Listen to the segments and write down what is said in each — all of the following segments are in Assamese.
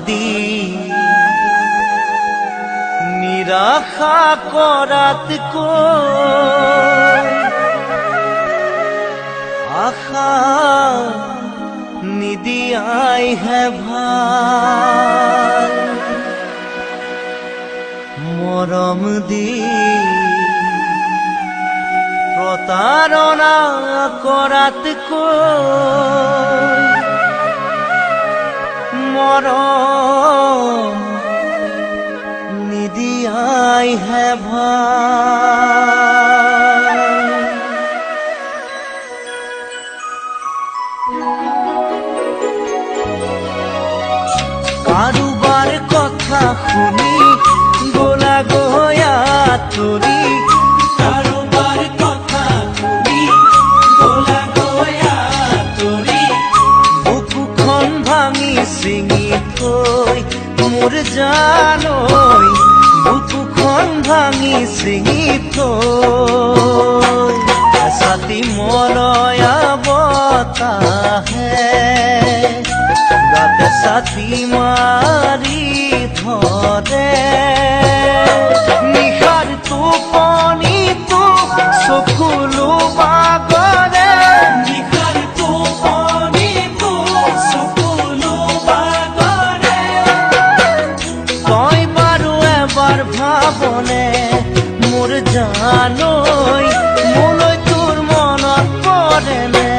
দি নিৰাশা কৰাতকৈ আশা নিদিয়াইহে ভাল। মৰম দি প্ৰতাৰণা কৰাতকৈ মৰম নিদিয়াইহে ভাল। কাৰোবাৰ কথা শুনি গলা গয়া তৰি, কাৰোবাৰ কথা শুনি গলা গয়া তৰি, বুকুখন ভাঙি ছিঙি থৈ মোৰ জানৈ, বুকুখন ভাঙি ছিঙি থৈ ছাতি মলয়া বতাহে গাতে ছাতি মাৰি ধৰে। নিশাৰ টোপনিটো চকুলো বাগৰে, নিশাৰ টোপনিটো চকুলো বাগৰে। তই বাৰু এবাৰ ভাবনে মোৰ জানৈ, মোলৈ তোৰ মনত পৰেনে?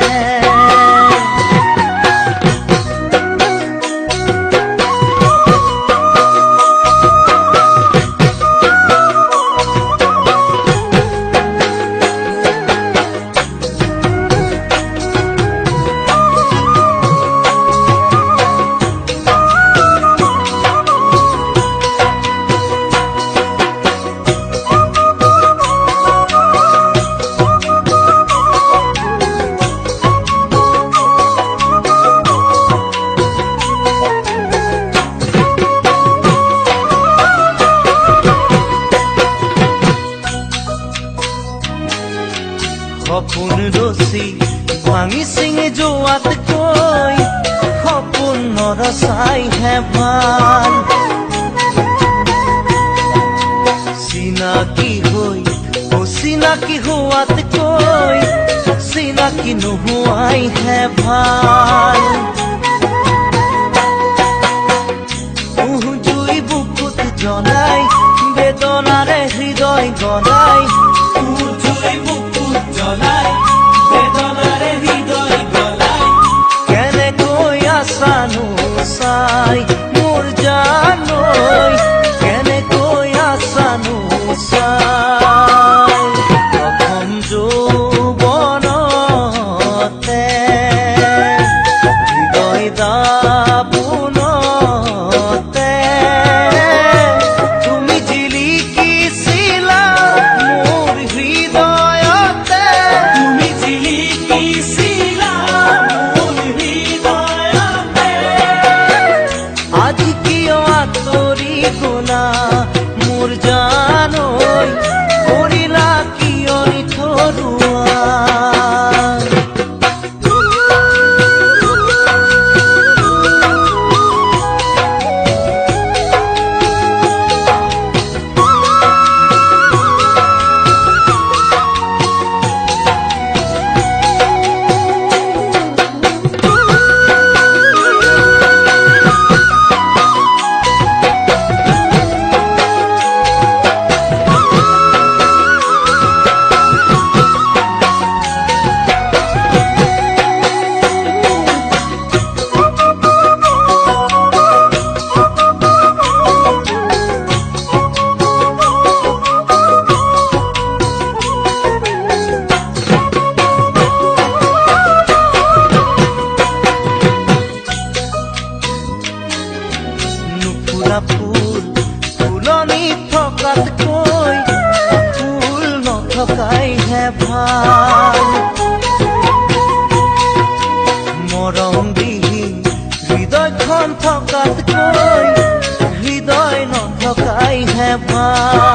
সপোন ৰচি ভাঙি ছিঙি যোৱাতকৈ সপোন নৰচাইহে ভাল। চিনাকি হৈ অচিনাকি হোৱাতকৈ চিনাকি নোহোৱাইহে ভাল। জুই বুকুত জ্বলাই বেদনাৰে হৃদয় গলাই, জুই বুকুত জ্বলাই বেদনাৰে হৃদয় গলাই, কেনেকৈ আছানো চাই মোৰ জানৈ, কেনেকৈ আছানো চাই। প্ৰথম যৌৱনতে হৃদয় দাপোনতে তুমি জিলিকিছিলা মোৰ হৃদয়তে, তুমি জিলিকিছিলা মোৰ হৃদয়তে। আজি কিয় আঁতৰি গলা মোৰ জানৈ, কৰিলা কিয় নিথৰুৱা? ফুল ফুলনি থকাতকৈ ফুল নথকাইহে ভাল। মৰম বিহীন হৃদয়খন থকাতকৈ হৃদয় নথকাইহে ভাল।